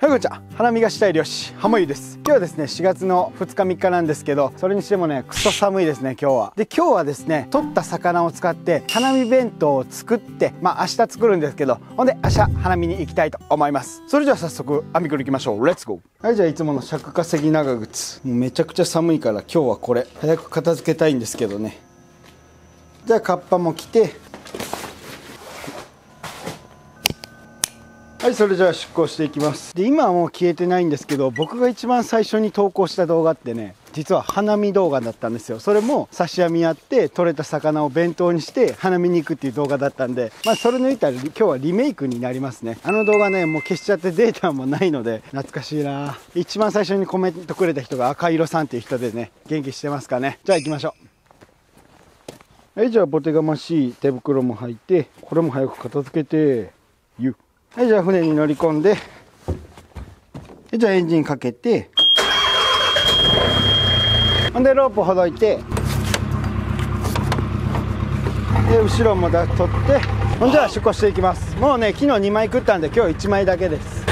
はい、こんにちは。花見がしたい漁師浜湯です。今日はですね4月の2日3日なんですけど、それにしてもねクソ寒いですね今日は。で今日はですね取った魚を使って花見弁当を作って、明日作るんですけど、ほんで明日花見に行きたいと思います。それじゃあ早速網倉行きましょう。レッツゴー。はい、じゃあいつもの尺稼ぎ長靴、もうめちゃくちゃ寒いから今日はこれ早く片付けたいんですけどね。じゃあカッパも着て、はい、それじゃあ出港していきます。で今はもう消えてないんですけど、僕が一番最初に投稿した動画ってね、実は花見動画だったんですよ。それも刺し網やって取れた魚を弁当にして花見に行くっていう動画だったんで、それ抜いたら今日はリメイクになりますね。あの動画ねもう消しちゃってデータもないので懐かしいな。一番最初にコメントくれた人が赤色さんっていう人でね、元気してますかね。じゃあ行きましょう。はい、じゃあボテがましい手袋も履いて、これも早く片付けてはい、じゃあ船に乗り込んで、じゃあエンジンかけて、ほんでロープほどいて、で後ろも取って、ほんじゃあ出港していきます。もうね昨日2枚食ったんで今日1枚だけです。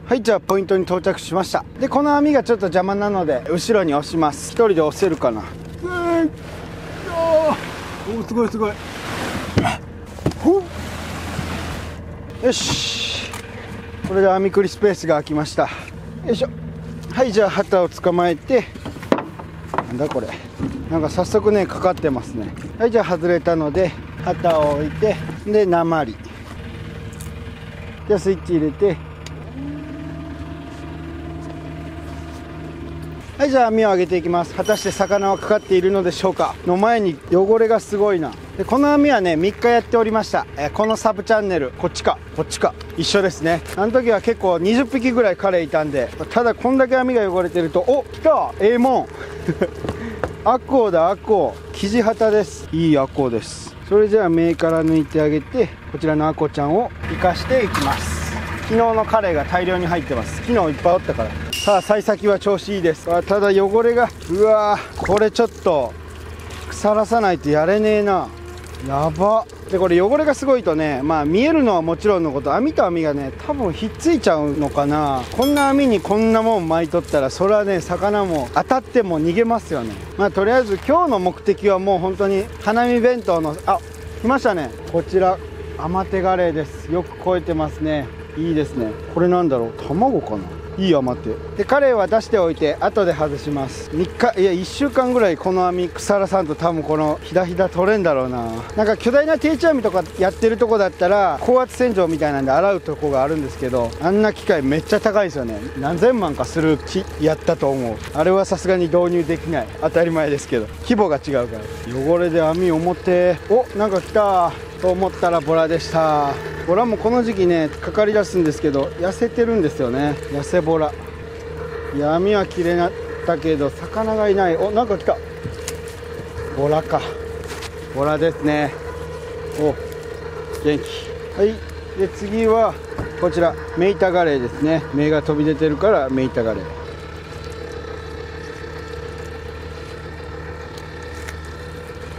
はい、じゃあポイントに到着しました。でこの網がちょっと邪魔なので後ろに押します。一人で押せるかな。おすごいすごい。よし、これで網繰りスペースが空きました。よいしょ。はい、じゃあ旗を捕まえて、なんだこれ、なんか早速ねかかってますね。はい、じゃあ外れたので旗を置いて、で鉛、じゃあスイッチ入れて、はい、じゃあ網を上げていきます。果たして魚はかかっているのでしょうか。の前に汚れがすごいな。でこの網はね3日やっておりました。このサブチャンネル、こっちか一緒ですね。あの時は結構20匹ぐらいカレイいたんで、ただこんだけ網が汚れてると、お来たええもんアコウだ、アコウ、キジハタです。いいアコウです。それじゃあ目から抜いてあげて、こちらのアコちゃんを生かしていきます。昨日のカレイが大量に入ってます。昨日いっぱいおったから。さあ幸先は調子いいです。ただ汚れが、うわー、これちょっと腐らさないとやれねえな。やば。でこれ汚れがすごいとね、見えるのはもちろんのこと、網と網がね多分ひっついちゃうのかな。こんな網にこんなもん巻いとったら、それはね魚も当たっても逃げますよね。とりあえず今日の目的はもう本当に花見弁当の、来ましたね。こちらアマテガレイです。よく超えてますね。いいですね。これなんだろう、卵かな。いい余ってでカレイは出しておいて後で外します。3日いや1週間ぐらいこの網腐らさんと多分このひだひだ取れんだろうな。なんか巨大な定置網とかやってるとこだったら高圧洗浄みたいなんで洗うとこがあるんですけど、あんな機械めっちゃ高いですよね。何千万かする木やったと思う。あれはさすがに導入できない。当たり前ですけど規模が違うから。汚れで網表、おなんか来たと思ったらボラでした。ボラもこの時期ねかかりだすんですけど、痩せてるんですよね。痩せボラ。いや網は切れなったけど魚がいない。おなんか来た。ボラか。ボラですね。お元気。はい、で次はこちらメイタガレイですね。目が飛び出てるからメイタガレイ。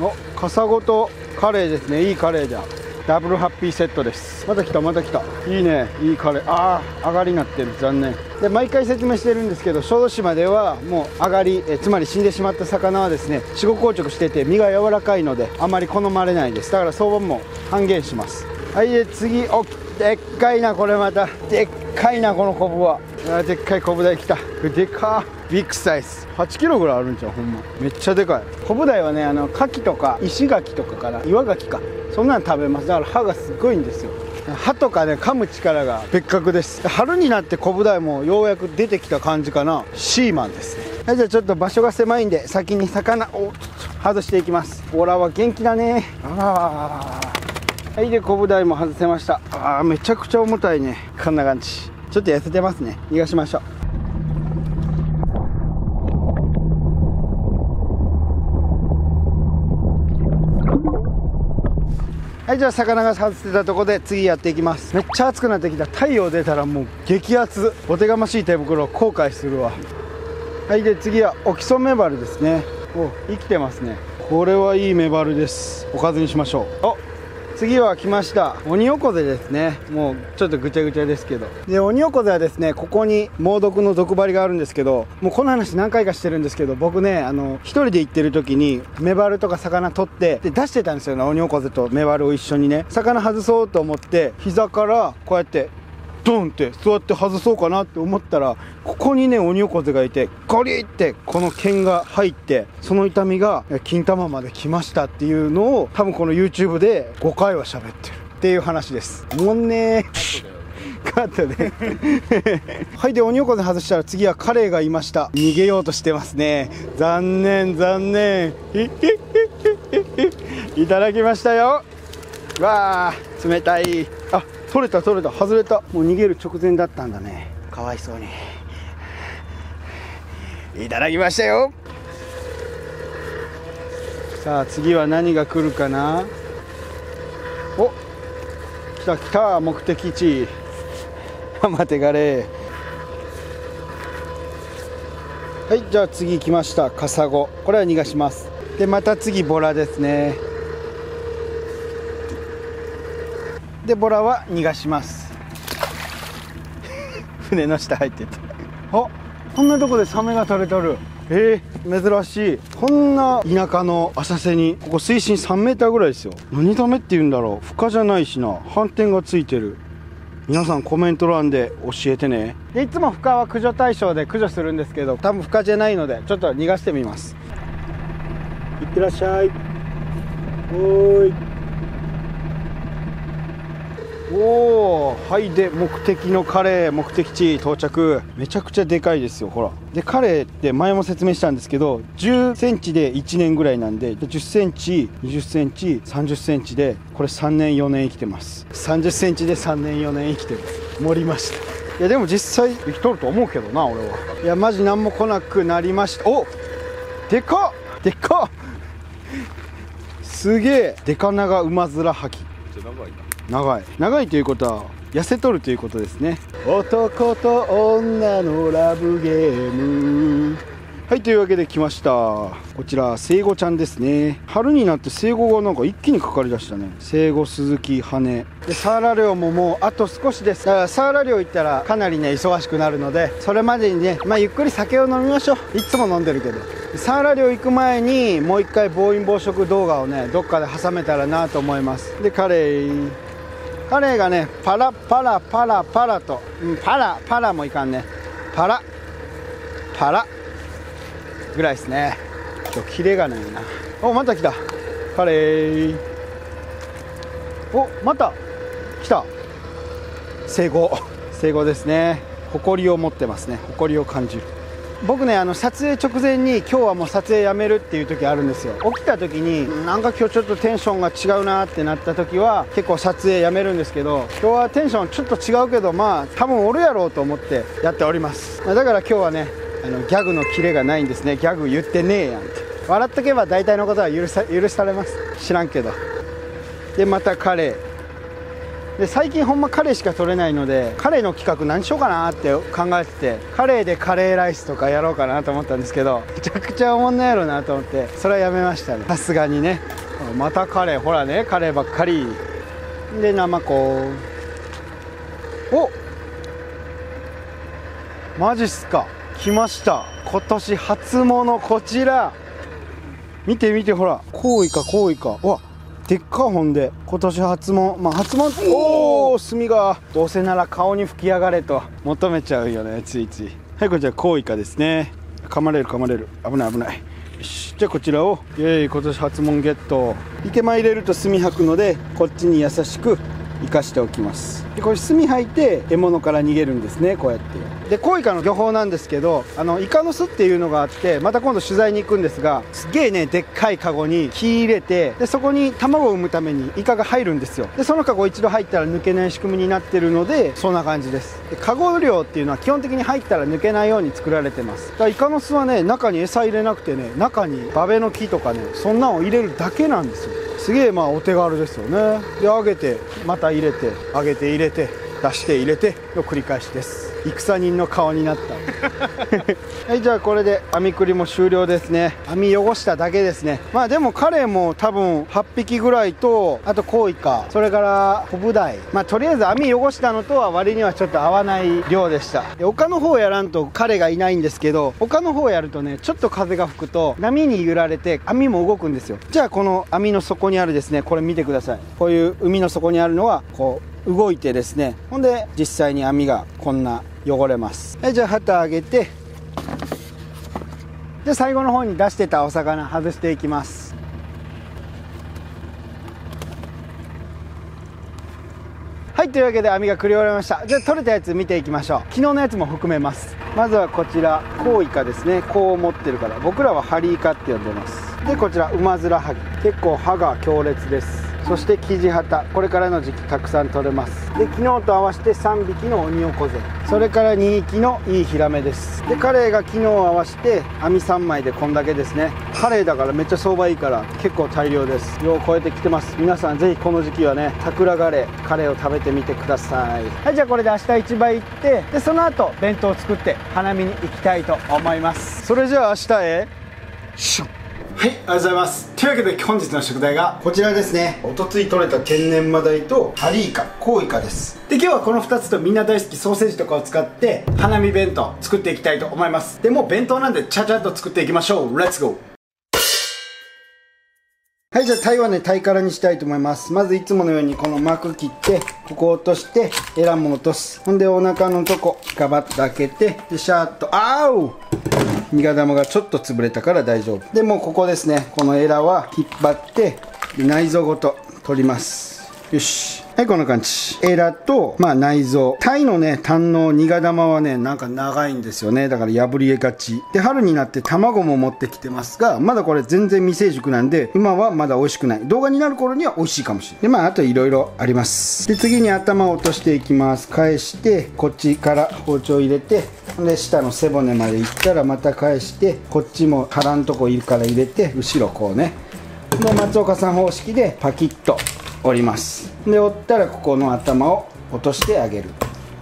おカサゴとカレイですね。いいカレイだ。ダブルハッピーセットです。また来たまた来た。いいね、いいカレー。上がりになってる。残念で毎回説明してるんですけど、小豆島ではもう上がり、つまり死んでしまった魚はですね死後硬直してて身が柔らかいのであまり好まれないです。だから相場も半減します。はい、で次、おでっかいな。これまたでっかいなこのコブは。でっかいコブダイ来た。でかビッグサイズ。8キロぐらいあるんちゃう。ほんまめっちゃでかい。コブダイはね牡蠣とか石牡蠣とかかな、岩牡蠣か、そんなの食べます。だから歯がすごいんですよ。歯とかね噛む力が別格です。春になってコブダイもようやく出てきた感じかな。シーマンですね。はい、じゃあちょっと場所が狭いんで先に魚を外していきます。ボラは元気だね。はい、でコブダイも外せました。めちゃくちゃ重たいね。こんな感じ。ちょっと痩せてますね。逃がしましょう。はい、じゃあ魚が外せたところで次やっていきます。めっちゃ暑くなってきた。太陽出たらもう激アツ。お手がましい手袋後悔するわ。はい、で次はオキソメバルですね。お、生きてますね。これはいいメバルです。おかずにしましょう。お、次は来ました、オニオコゼですね。もうちょっとぐちゃぐちゃですけど、でオニオコゼはですね、ここに猛毒の毒針があるんですけど、もうこの話何回かしてるんですけど、僕ね一人で行ってる時にメバルとか魚取ってで出してたんですよね。オニオコゼとメバルを一緒にね、魚外そうと思って膝からこうやってドンって座って外そうかなって思ったら、ここにねオニオコゼがいて、ゴリってこの剣が入って、その痛みが金玉まで来ましたっていうのを、多分この YouTube で5回は喋ってるっていう話です。もんねーカットではい、でオニオコゼ外したら次はカレイがいました。逃げようとしてますね。残念残念いただきましたよ。わあ冷たい。あ、取れた取れた、外れた。もう逃げる直前だったんだね。かわいそうに。いただきましたよ。さあ次は何が来るかな。お、来た来た、目的地待てがれ。はい、じゃあ次来ました、カサゴ。これは逃がします。でまた次ボラですね。でボラは逃がします船の下入ってた。あ、こんなとこでサメが取れとる。珍しい。こんな田舎の浅瀬に、ここ水深3メーターぐらいですよ。何サメって言うんだろう。深じゃないしな、斑点がついてる。皆さんコメント欄で教えてね。でいつも深は駆除対象で駆除するんですけど、多分深じゃないのでちょっと逃がしてみます。いってらっしゃい。おーい。おー、はい、で目的のカレイ、目的地到着。めちゃくちゃでかいですよ、ほら。でカレイって前も説明したんですけど、10センチで1年ぐらいなんで、10センチ20センチ30センチで、これ3年4年生きてます。30センチで3年4年生きてます。盛りました。いやでも実際生きとると思うけどな、俺は。いやマジ何も来なくなりました。お、でかっでかっ、すげえ。でか長馬面はき。長い長いということは痩せとるということですね。男と女のラブゲーム。はい、というわけで来ました。こちら生後ちゃんですね。春になって生後がなんか一気にかかりだしたね。生後鈴木羽で、サワラ漁ももうあと少しです。だからサワラ漁行ったらかなりね忙しくなるので、それまでにねゆっくり酒を飲みましょう。いつも飲んでるけど、サワラ漁行く前にもう一回暴飲暴食動画をねどっかで挟めたらなと思います。でカレイがねパラパラパラパラと、パラもいかんね、パラぐらいですね。今日キレがないな。お、また来たカレイ。お、また来た。生後ですね。誇りを持ってますね。誇りを感じる。僕ね撮影直前に今日はもう撮影やめるっていう時あるんですよ。起きた時になんか今日ちょっとテンションが違うなってなった時は結構撮影やめるんですけど、今日はテンションちょっと違うけど多分おるやろうと思ってやっております。だから今日はねギャグのキレがないんですね。ギャグ言ってねえやんって。笑っとけば大体のことは許されます。知らんけど。でまたカレイで、最近ほんまカレイしか取れないので、カレイの企画何しようかなって考えてて、カレイでカレーライスとかやろうかなと思ったんですけど、めちゃくちゃおもんないやろなと思って、それはやめましたね。さすがにね。またカレイ、ほらね、カレイばっかりで、ナマコ。お、マジっすか。来ました。今年初物、こちら見て見て、ほらコウイカうわでっか。ほんで今年初物、初物。おお、炭がどうせなら顔に吹き上がれと求めちゃうよね、ついつい。はい、こちらコウイカですね。噛まれる、危ない。よし、じゃあこちらを今年初物ゲット。池間入れると炭吐くので、こっちに優しく生かしておきます。でこれ炭吐いて獲物から逃げるんですね、こうやって。でコウイカの漁法なんですけど、イカの巣っていうのがあって、また今度取材に行くんですが、すげえねでっかいカゴに木入れて、でそこに卵を産むためにイカが入るんですよ。でそのカゴ一度入ったら抜けない仕組みになってるので、そんな感じです。でカゴ漁っていうのは基本的に入ったら抜けないように作られてます。だからイカの巣はね、中に餌入れなくてね、中にバベの木とかね、そんなのを入れるだけなんですよ。すげえお手軽ですよね。で揚げてまた入れて、揚げて入れて出して入れての繰り返しです。戦人の顔になったはい、じゃあこれで網くりも終了ですね。網汚しただけですね。まあでもカレイも多分8匹ぐらいと、あとコウイカ、それからコブダイ、まあとりあえず網汚したのとは割にはちょっと合わない量でした。で丘の方やらんとカレイがいないんですけど、丘の方やるとね、ちょっと風が吹くと波に揺られて網も動くんですよ。じゃあこの網の底にあるですね、これ見てください。こういう海の底にあるのはこう動いてですね、ほんで実際に網がこんな汚れます。はい、じゃあ旗上げて、で最後の方に出してたお魚外していきます。はい、というわけで網が繰り終わりました。じゃあ取れたやつ見ていきましょう。昨日のやつも含めます。まずはこちらコウイカですね。こう持ってるから僕らはハリイカって呼んでます。でこちらウマヅラハギ、結構歯が強烈です。そしてキジハタ、これからの時期たくさん取れます。で昨日と合わせて3匹のオニオコゼ、それから2匹のいいヒラメです。でカレイが昨日合わせて網3枚でこんだけですね。カレイだからめっちゃ相場いいから結構大量です。量を超えてきてます。皆さんぜひこの時期はね、タクラガレイカレイを食べてみてください。はい、じゃあこれで明日市場行って、でその後弁当を作って花見に行きたいと思います。それじゃあ明日へシュッ。はい、ありがとうございます。というわけで本日の食材がこちらですね。おとつい取れた天然マダイとハリイカ、コウイカです。で今日はこの2つとみんな大好きソーセージとかを使って花見弁当作っていきたいと思います。でも弁当なんでちゃちゃっと作っていきましょう。レッツゴー。はい、じゃあ鯛はね、鯛からにしたいと思います。まずいつものようにこの膜切って、ここを落として、エラも落とす。ほんでお腹のとこガバッと開けて、でシャーッと、あーうニガ玉がちょっと潰れたから大丈夫。でもうここですね、このエラは引っ張って内臓ごと取ります。よし、はい、こんな感じ。エラと、まあ、内臓。タイのね、胆のニガ玉はね、なんか長いんですよね。だから破りがち。で、春になって卵も持ってきてますが、まだこれ全然未成熟なんで、今はまだ美味しくない。動画になる頃には美味しいかもしれない。で、まあ、あといろいろあります。で、次に頭を落としていきます。返して、こっちから包丁入れて、で、下の背骨までいったらまた返して、こっちも腹のとこいるから入れて、後ろこうね。で、松岡さん方式でパキッと折ります。で折ったらここの頭を落としてあげる。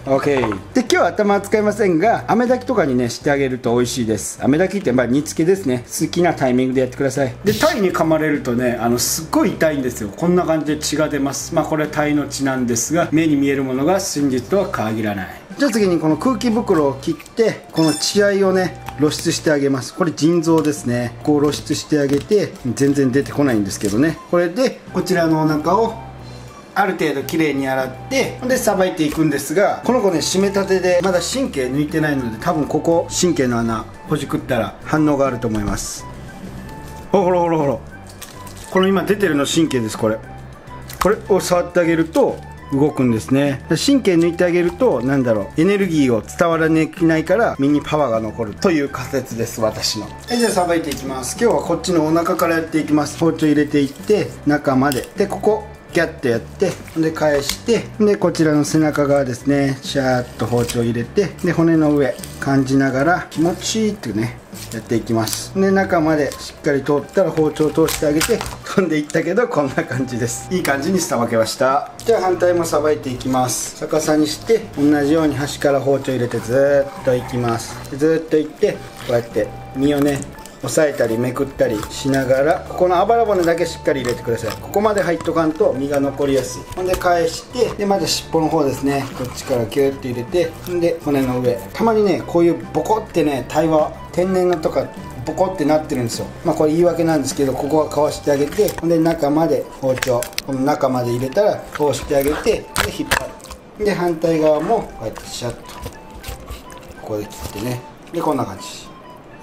OK で今日は頭は使いませんが、飴炊きとかにねしてあげると美味しいです。飴炊きってまあ煮付けですね。好きなタイミングでやってください。でタイに噛まれるとね、すっごい痛いんですよ。こんな感じで血が出ます。まあこれはタイの血なんですが、目に見えるものが真実とは限らない。じゃあ次にこの空気袋を切って、この血合いをね露出してあげます。これ腎臓ですね。こう露出してあげて、全然出てこないんですけどね。これでこちらのお腹をある程度きれいに洗って、でさばいていくんですが、この子ね締めたてでまだ神経抜いてないので、多分ここ神経の穴ほじくったら反応があると思います。ほらほらほら、この今出てるの神経です。これを触ってあげると動くんですね。神経抜いてあげると、なんだろう、エネルギーを伝わらないから身にパワーが残るという仮説です、私の。じゃあさばいていきます。今日はこっちのお腹からやっていきます。包丁入れていって中まで、でここギャッとやって、で返して、でこちらの背中側ですね、シャーッと包丁入れて、で骨の上感じながら気持ちいいってねやっていきます。で中までしっかり通ったら包丁を通してあげて、飛んでいったけどこんな感じです。いい感じにさばけました。じゃあ反対もさばいていきます。逆さにして同じように端から包丁入れてずーっといきます。ずーっといって、こうやって身をね押さえたりめくったりしながら、ここのあばら骨だけしっかり入れてください。ここまで入っとかんと身が残りやすい。ほんで返して、でまず尻尾の方ですね、こっちからキューッと入れて、ほんで骨の上、たまにねこういうボコってね、タイは天然のとかボコってなってるんですよ。まあこれ言い訳なんですけど、ここはかわしてあげて、ほんで中まで包丁この中まで入れたら通してあげて、で引っ張る。で反対側もこうやってシャッとここで切ってね、でこんな感じ。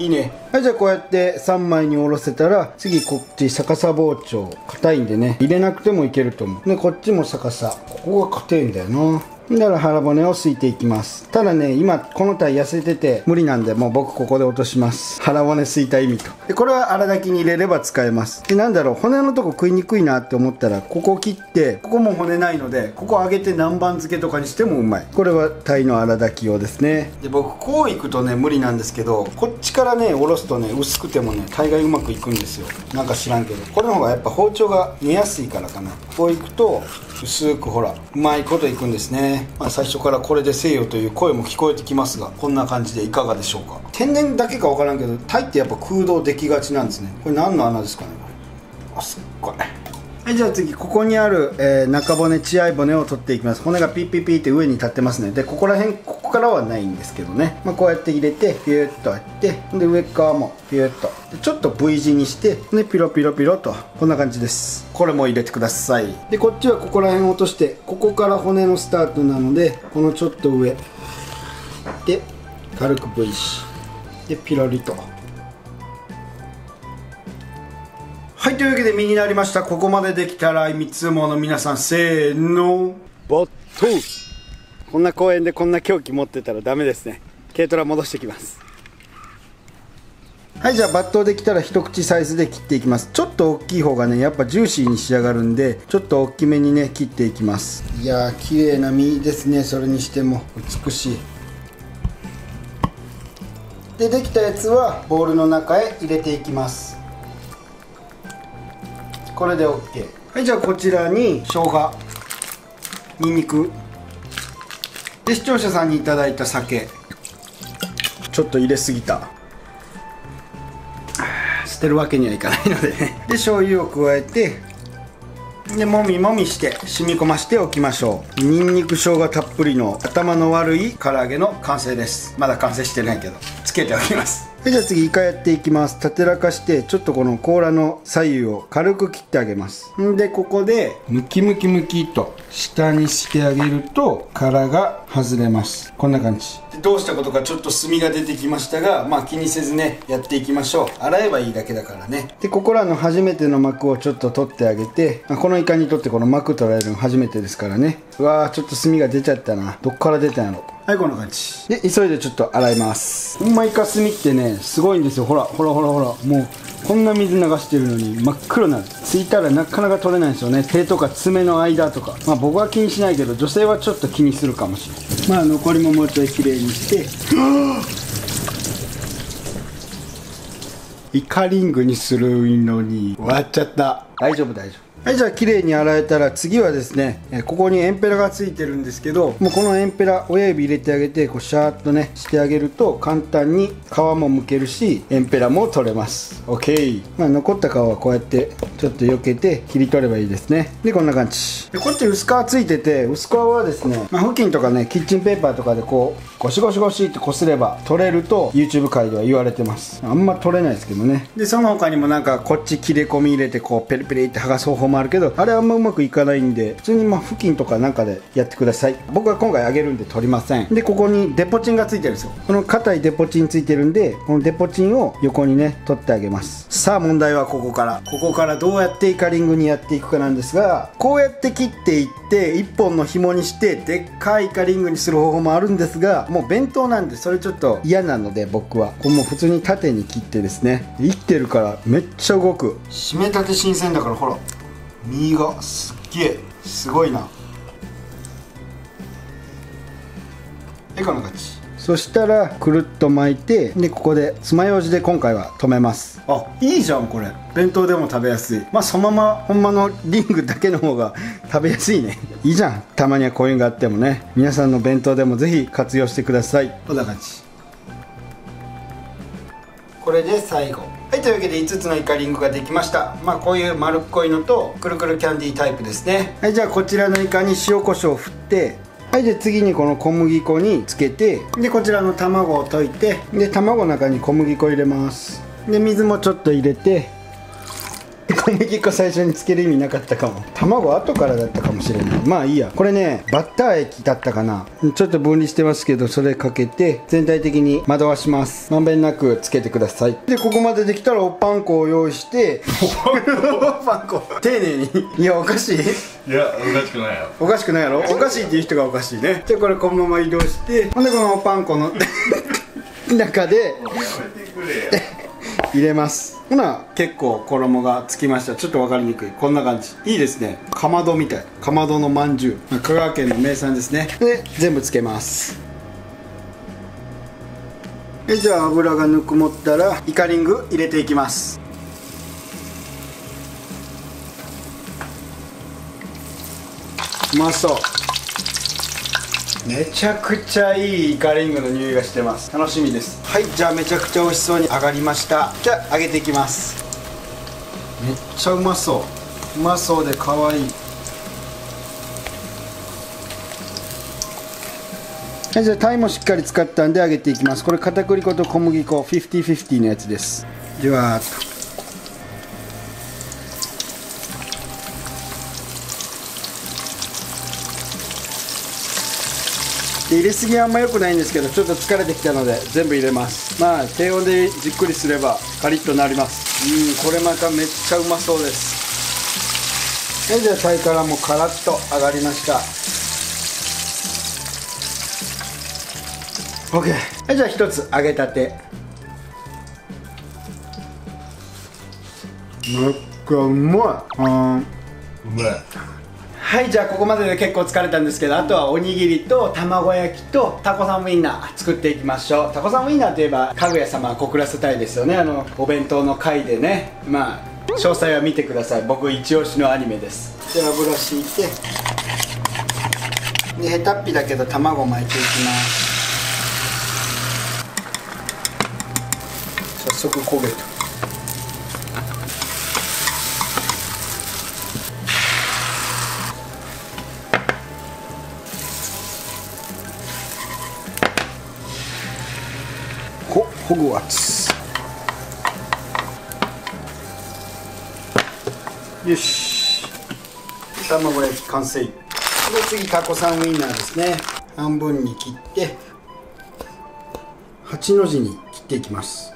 いいね。はい、じゃあこうやって3枚におろせたら、次こっち逆さ包丁硬いんでね入れなくてもいけると思う。でこっちも逆さ、ここが硬いんだよな。だから腹骨をすいていきます。ただね今このタイ痩せてて無理なんで、もう僕ここで落とします。腹骨すいた意味と。でこれは粗炊きに入れれば使えます。でなんだろう、骨のとこ食いにくいなって思ったら、ここを切って、ここも骨ないのでここ揚げて南蛮漬けとかにしてもうまい。これはタイの粗炊き用ですね。で僕こういくとね無理なんですけど、こっちからねおろすとね薄くてもね大概うまくいくんですよ。なんか知らんけど、これの方がやっぱ包丁が寝やすいからかな。こういくと薄くほらうまいこといくんですね。最初からこれでせよという声も聞こえてきますが、こんな感じでいかがでしょうか。天然だけか分からんけど、タイってやっぱ空洞できがちなんですね。これ何の穴ですかね。すっごい。はい、じゃあ次ここにある、中骨、血合い骨を取っていきます。骨がピッピッピッって上に立ってますね。でここからはないんですけどね、こうやって入れてピューッとやって、で上側もピューッとでちょっと V 字にして、でピロピロピロとこんな感じです。これも入れてください。でこっちはここら辺を落として、ここから骨のスタートなので、このちょっと上で軽く V 字でピロリと。はい、というわけで身になりました。ここまでできたら三つもの皆さん、せーの、ボット。こんな公園でこんな凶器持ってたらダメですね。軽トラ戻してきます。はい、じゃあバットできたら一口サイズで切っていきます。ちょっと大きい方がねやっぱジューシーに仕上がるんで、ちょっと大きめにね切っていきます。いやー綺麗な身ですね。それにしても美しい。でできたやつはボウルの中へ入れていきます。これで OK。 はい、じゃあこちらに生姜、にんにくで、視聴者さんにいただいた酒、ちょっと入れすぎた、捨てるわけにはいかないのでね。で醤油を加えて、でもみもみして染み込ましておきましょう。にんにく生姜たっぷりの頭の悪い唐揚げの完成です。まだ完成してないけどつけておきます。じゃあ次イカやっていきます。縦らかしてちょっとこの甲羅の左右を軽く切ってあげます。んでここでムキムキムキと下にしてあげると殻が外れます。こんな感じで、どうしたことかちょっと炭が出てきましたが、気にせずねやっていきましょう。洗えばいいだけだからね。でここらの初めての膜をちょっと取ってあげて、このイカにとってこの膜取られるの初めてですからね。うわーちょっと炭が出ちゃったな。どっから出たんやろ。はい、こんな感じで急いでちょっと洗います。ほんまイカスミってねすごいんですよ。ほらほらほらほら、もうこんな水流してるのに真っ黒になる。ついたらなかなか取れないんですよね。手とか爪の間とか。僕は気にしないけど女性はちょっと気にするかもしれない。残りももうちょいきれいにしてイカリングにするのに割っちゃった。大丈夫大丈夫。はい、じゃあ綺麗に洗えたら次はですね、ここにエンペラがついてるんですけど、もうこのエンペラ親指入れてあげてこうシャーッとねしてあげると簡単に皮も剥けるしエンペラも取れます。 OK。残った皮はこうやってちょっと避けて切り取ればいいですね。でこんな感じで、こっち薄皮ついてて、薄皮はですね、布巾とかねキッチンペーパーとかでこうゴシゴシゴシってこすれば取れると YouTube 界では言われてます。あんま取れないですけどね。でその他にもなんかこっち切れ込み入れてこうペリペリって剥がす方法もあるけど、あれあんまうまくいかないんで普通に布巾とかなんかでやってください。僕は今回あげるんで取りません。でここにデポチンがついてるんですよ。この硬いデポチンついてるんで、このデポチンを横にね取ってあげます。さあ問題はここからどうやってイカリングにやっていくかなんですが、こうやって切っていって1本の紐にしてでっかいイカリングにする方法もあるんですが、もう弁当なんでそれちょっと嫌なので、僕はこれもう普通に縦に切ってですね、生きてるからめっちゃ動く。締めたて新鮮だからほら身がすっげえすごいな。こんな感じ。そしたらくるっと巻いて、でここで爪楊枝で今回は留めます。あ、いいじゃんこれ。弁当でも食べやすい。そのままほんまのリングだけの方が食べやすいね。いいじゃん、たまにはこういうのがあってもね。皆さんの弁当でもぜひ活用してください。こんな感じ。これで最後。はい、というわけで5つのイカリングができました。こういう丸っこいのとくるくるキャンディータイプですね。はい、じゃあこちらのイカに塩コショウを振って、はい、で次にこの小麦粉につけて、でこちらの卵を溶いて、で卵の中に小麦粉入れます。で水もちょっと入れて、小麦粉最初につける意味なかったかも。卵後からだったかもしれない。いいや。これねバッター液だったかな。ちょっと分離してますけど、それかけて全体的に惑わします。まんべんなくつけてください。でここまでできたらおパン粉を用意しておパン粉丁寧に。いやおかしい。いやおかしくないよ。おかしくないやろ。おかしいっていう人がおかしいね。でこれこのまま移動して、ほんでこのおパン粉の中で入れます。ほな結構衣がつきました。ちょっと分かりにくい。こんな感じ。いいですね。かまどみたい。かまどのまんじゅう、香川県の名産ですね。で全部つけます。でじゃあ油がぬくもったらイカリング入れていきます。うまそう。めちゃくちゃいいイカリングの匂いがしてます。楽しみです。はい、じゃあめちゃくちゃ美味しそうに揚がりました。じゃあ揚げていきます。めっちゃうまそう、うまそうで可愛い。はい、じゃあタイもしっかり使ったんで揚げていきます。これ片栗粉と小麦粉 50/50 のやつです。じわーっとで入れすぎはあんま良くないんですけど、ちょっと疲れてきたので全部入れます。まあ低温でじっくりすればカリッとなります。これまためっちゃうまそうです。はい、じゃあタイからもカラッと揚がりました。 OK。 はい、じゃあ一つ揚げたて。めっちゃうまい。うまい。はい、じゃあここまでで結構疲れたんですけど、あとはおにぎりと卵焼きとタコさんウインナー作っていきましょう。タコさんウインナーといえばかぐや様は告らせたいですよね。お弁当の回でね。まあ詳細は見てください。僕一押しのアニメです。で油敷いて、でヘタっぴだけど卵巻いていきます。早速焦げた。ホグワーツ。よし、卵焼き完成。で次タコさんウインナーですね。半分に切って8の字に切っていきます。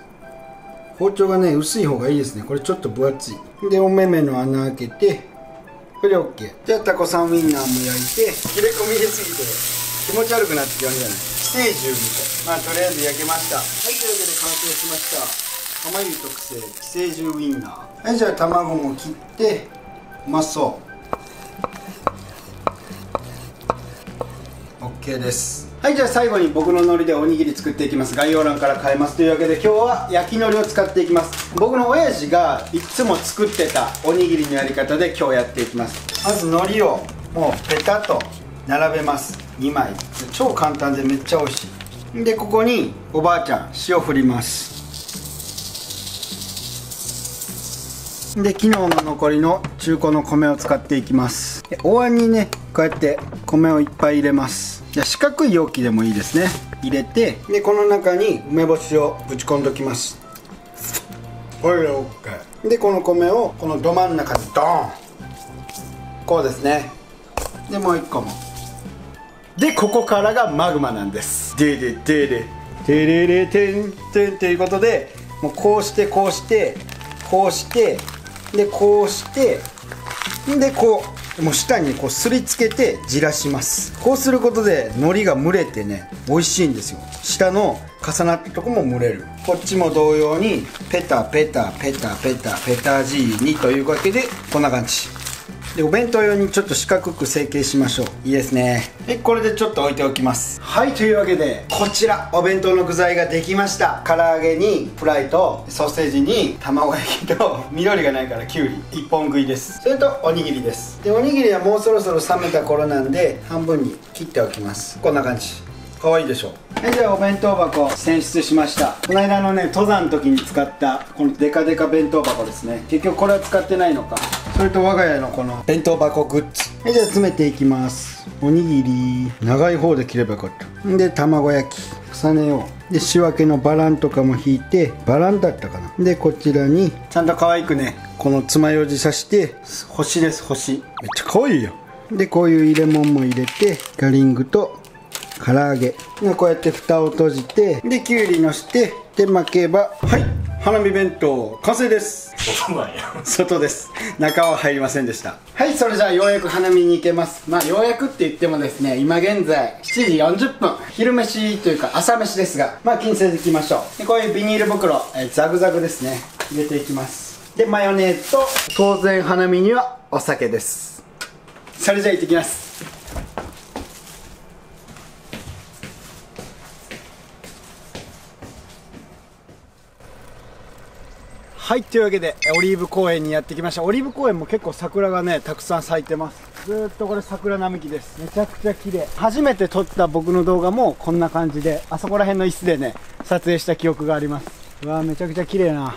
包丁がね薄い方がいいですね。これちょっと分厚いで、お目目の穴開けて、これで OK。 じゃあタコさんウインナーも焼いて、切れ込み入れすぎて気持ち悪くなってきましたね。寄生獣みたい。まあとりあえず焼けました。はい、というわけで完成しました。浜湯特製寄生獣ウインナー。はい、じゃあ卵も切って、うまそう。 OK です。はい、じゃあ最後に僕の海苔でおにぎり作っていきます。概要欄から買えます。というわけで今日は焼き海苔を使っていきます。僕の親父がいつも作ってたおにぎりのやり方で今日やっていきます。まず海苔をもうペタッと並べます。2枚。超簡単でめっちゃ美味しい。でここにおばあちゃん塩振ります。で昨日の残りの中古の米を使っていきます。お椀にねこうやって米をいっぱい入れます。じゃあ四角い容器でもいいですね。入れて、でこの中に梅干しをぶち込んどきます。これで OK。 でこの米をこのど真ん中にドーン、こうですね。でもう1個も。でここからがマグマなんです。でででででれれてんてんということで、もうこうしてこうしてこうしてでこうしてでこう、もう下にこうすりつけてじらします。こうすることで海苔が蒸れてね美味しいんですよ。下の重なったとこも蒸れる。こっちも同様にペタペタペタペタペタジーニというわけでこんな感じで、お弁当用にちょっと四角く成形しましょう。いいですね。でこれでちょっと置いておきます。はい、というわけでこちらお弁当の具材ができました。唐揚げにフライとソーセージに卵焼きと緑がないからきゅうり1本食いです。それとおにぎりです。でおにぎりはもうそろそろ冷めた頃なんで半分に切っておきます。こんな感じ。かわいいでしょ。はい、じゃあお弁当箱選出しました。この間のね登山の時に使ったこのデカデカ弁当箱ですね。結局これは使ってないのか。それと我が家のこの弁当箱グッズ。はい、じゃあ詰めていきます。おにぎり長い方で切ればよかった。で卵焼き重ねよう。で仕分けのバランとかも引いて、バランだったかな。でこちらにちゃんと可愛くねこの爪楊枝刺して星です。星めっちゃ可愛いよ。でこういう入れ物も入れて、ガリングと唐揚げでこうやって蓋を閉じて、できゅうりのしてで巻けば、はい、花火弁当完成です。外なんや。外です。中は入りませんでした。はい、それじゃあようやく花見に行けます。まあようやくって言ってもですね、今現在7時40分、昼飯というか朝飯ですが、まあ気にせず行きましょう。でこういうビニール袋、ザグザグですね、入れていきます。でマヨネーズと当然花見にはお酒です。それじゃあ行ってきます。はい、というわけでオリーブ公園にやってきました。オリーブ公園も結構桜がねたくさん咲いてます。ずーっとこれ桜並木です。めちゃくちゃ綺麗。初めて撮った僕の動画もこんな感じで、あそこら辺の椅子でね撮影した記憶があります。うわー、めちゃくちゃ綺麗な。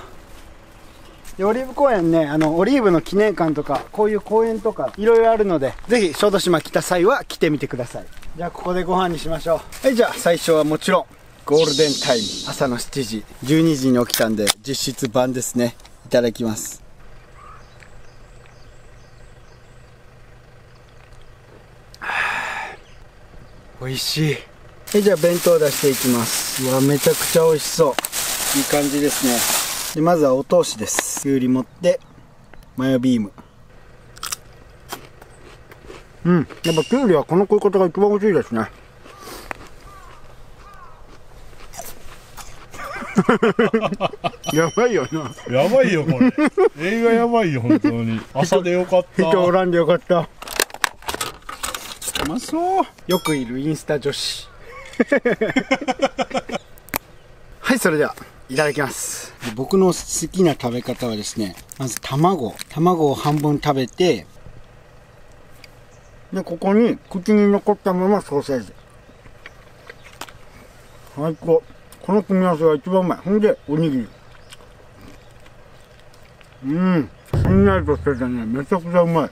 でオリーブ公園ね、オリーブの記念館とかこういう公園とかいろいろあるので、ぜひ小豆島来た際は来てみてください。じゃあここでご飯にしましょう。はい、じゃあ最初はもちろんゴールデンタイム、朝の7時12時に起きたんで実質晩ですね。いただきます。美味しい。はい、じゃあ弁当出していきます。うわ、めちゃくちゃ美味しそう。いい感じですね。でまずはお通しです。きゅうり持ってマヨビーム。やっぱきゅうりはこの食い方が一番美味しいですね。やばいよな。やばいよこれ。映画やばいよ本当に。朝でよかった。人おらんでよかった。うまそう。よくいるインスタ女子。はい、それではいただきます。僕の好きな食べ方はですね、まず卵を半分食べて、でここに口に残ったままソーセージ。最高。この組み合わせが一番うまい。ほんでおにぎり。しんなりとしててね、めちゃくちゃうまい。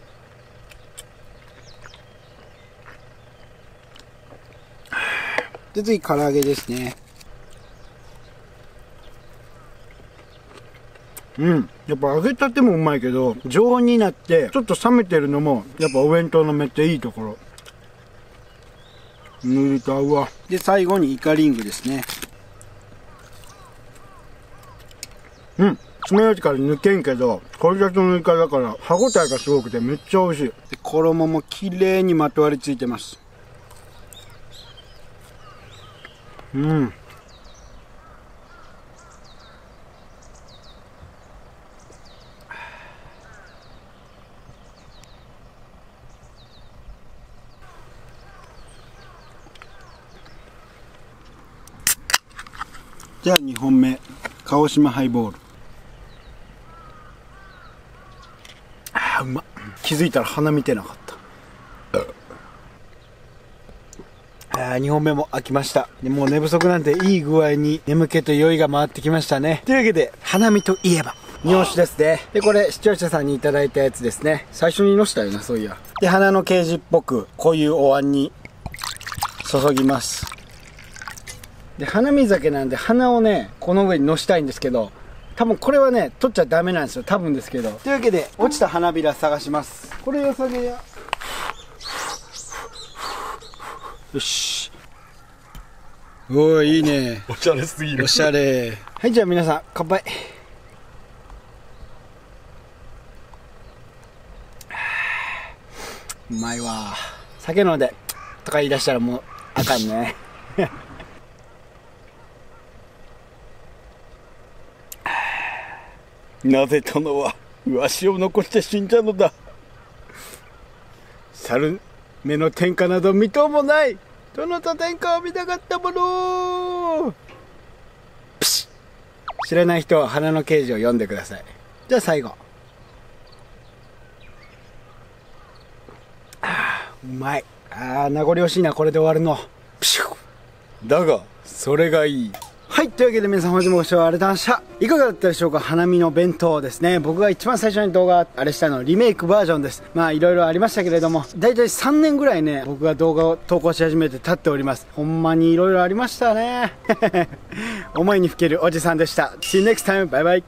で次唐揚げですね。やっぱ揚げたてもうまいけど、常温になってちょっと冷めてるのもやっぱお弁当のめっちゃいいところ。塗りと合うわ。で最後にイカリングですね。爪楊枝から抜けんけど、これだけのイカだから歯ごたえがすごくてめっちゃ美味しい。で衣も綺麗にまとわりついてます。じゃあ2本目、鹿児島ハイボール。うまっ。気づいたら鼻見てなかった。2本目も開きました。でもう寝不足なんていい具合に眠気と酔いが回ってきましたね。というわけで花見といえば日本酒ですね。でこれ視聴者さんにいただいたやつですね。最初にのしたよな、そういや。で花のケージっぽくこういうお椀に注ぎます。で花見酒なんで花をねこの上にのしたいんですけど、多分これはね取っちゃダメなんですよ、多分ですけど。というわけで落ちた花びら探します。これよさげや。よし。おー、いいね。おしゃれすぎる。おしゃれ。はい、じゃあ皆さん乾杯。うまいわ。酒飲んでとか言い出したらもうあかんね。なぜ殿はわしを残して死んだのだ。猿目の天下など見とうもない。殿と天下を見たかったもの。プシッ。知らない人は花の啓示を読んでください。じゃあ最後。うまい。名残惜しいな、これで終わるの。プシュ。だがそれがいい。はい、というわけで皆さん本日もご視聴ありがとうございました。いかがだったでしょうか。花見の弁当ですね。僕が一番最初に動画あれしたのリメイクバージョンです。まあいろいろありましたけれども、だいたい3年ぐらいね僕が動画を投稿し始めて経っております。ほんまにいろいろありましたね。思いにふけるおじさんでした。 See you next time. バイバイ。